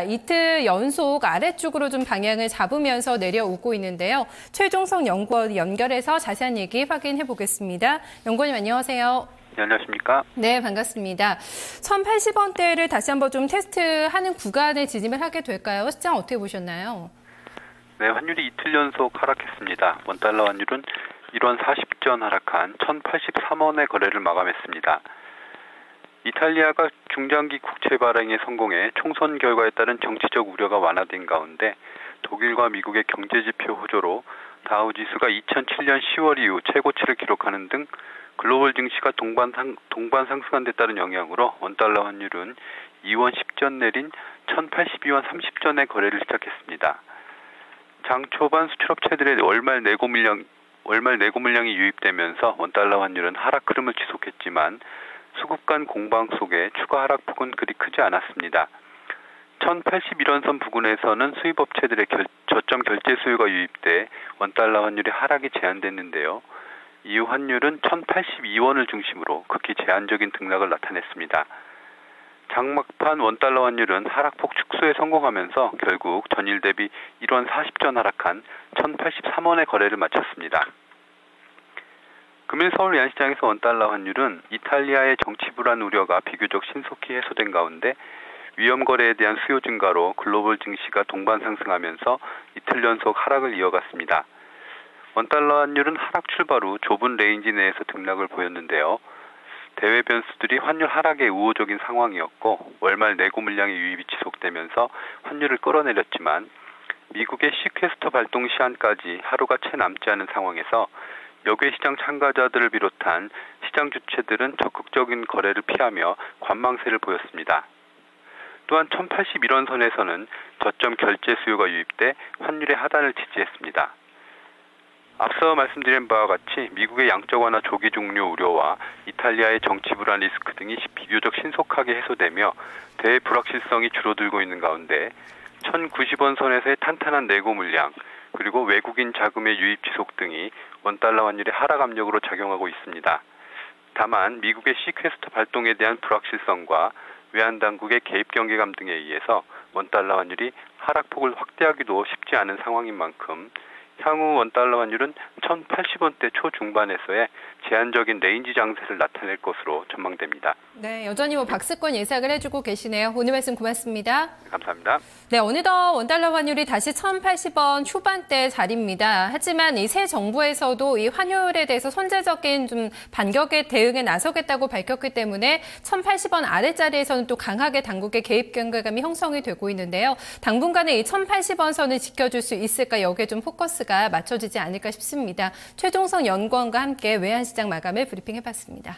이틀 연속 아래쪽으로 좀 방향을 잡으면서 내려오고 있는데요. 최종석 연구원 연결해서 자세한 얘기 확인해 보겠습니다. 연구원님 안녕하세요. 네, 안녕하십니까? 네, 반갑습니다. 1,080원대를 다시 한번 좀 테스트하는 구간에 지짐을 하게 될까요? 시장 어떻게 보셨나요? 네, 환율이 이틀 연속 하락했습니다. 원달러 환율은 1원 40전 하락한 1,083원의 거래를 마감했습니다. 이탈리아가 중장기 국채 발행에 성공해 총선 결과에 따른 정치적 우려가 완화된 가운데 독일과 미국의 경제지표 호조로 다우지수가 2007년 10월 이후 최고치를 기록하는 등 글로벌 증시가 동반 상승한 데 따른 영향으로 원달러 환율은 2원 10전 내린 1,082원 30전의 거래를 시작했습니다. 장 초반 수출업체들의 월말 내고 물량이 유입되면서 원달러 환율은 하락 흐름을 지속했지만 수급 간 공방 속에 추가 하락폭은 그리 크지 않았습니다. 1,081원선 부근에서는 수입업체들의 저점 결제 수요가 유입돼 원달러 환율의 하락이 제한됐는데요. 이후 환율은 1,082원을 중심으로 극히 제한적인 등락을 나타냈습니다. 장막판 원달러 환율은 하락폭 축소에 성공하면서 결국 전일 대비 1원 40전 하락한 1,083원의 거래를 마쳤습니다. 금일 서울 외환시장에서 원달러 환율은 이탈리아의 정치 불안 우려가 비교적 신속히 해소된 가운데 위험 거래에 대한 수요 증가로 글로벌 증시가 동반 상승하면서 이틀 연속 하락을 이어갔습니다. 원달러 환율은 하락 출발 후 좁은 레인지 내에서 등락을 보였는데요. 대외 변수들이 환율 하락에 우호적인 상황이었고 월말 내고 물량의 유입이 지속되면서 환율을 끌어내렸지만 미국의 시퀘스터 발동 시한까지 하루가 채 남지 않은 상황에서 역외 시장 참가자들을 비롯한 시장 주체들은 적극적인 거래를 피하며 관망세를 보였습니다. 또한 1,081원 선에서는 저점 결제 수요가 유입돼 환율의 하단을 지지했습니다. 앞서 말씀드린 바와 같이 미국의 양적 완화 조기 종료 우려와 이탈리아의 정치 불안 리스크 등이 비교적 신속하게 해소되며 대외 불확실성이 줄어들고 있는 가운데 1,090원 선에서의 탄탄한 내고 물량 그리고 외국인 자금의 유입 지속 등이 원달러 환율의 하락 압력으로 작용하고 있습니다. 다만 미국의 시퀘스터 발동에 대한 불확실성과 외환당국의 개입 경계감 등에 의해서 원달러 환율이 하락폭을 확대하기도 쉽지 않은 상황인 만큼 향후 원달러 환율은 1,080원대 초중반에서의 제한적인 레인지 장세를 나타낼 것으로 전망됩니다. 네, 여전히 박스권 예상을 해주고 계시네요. 오늘 말씀 고맙습니다. 감사합니다. 네, 어느덧 원달러 환율이 다시 1,080원 초반대 자리입니다. 하지만 이 새 정부에서도 이 환율에 대해서 선제적인 좀 반격의 대응에 나서겠다고 밝혔기 때문에 1,080원 아래자리에서는 또 강하게 당국의 개입 경계감이 형성이 되고 있는데요. 당분간은 이 1,080원 선을 지켜줄 수 있을까 여기에 좀 포커스가 맞춰지지 않을까 싶습니다. 최종석 연구원과 함께 외환시장 마감을 브리핑해봤습니다.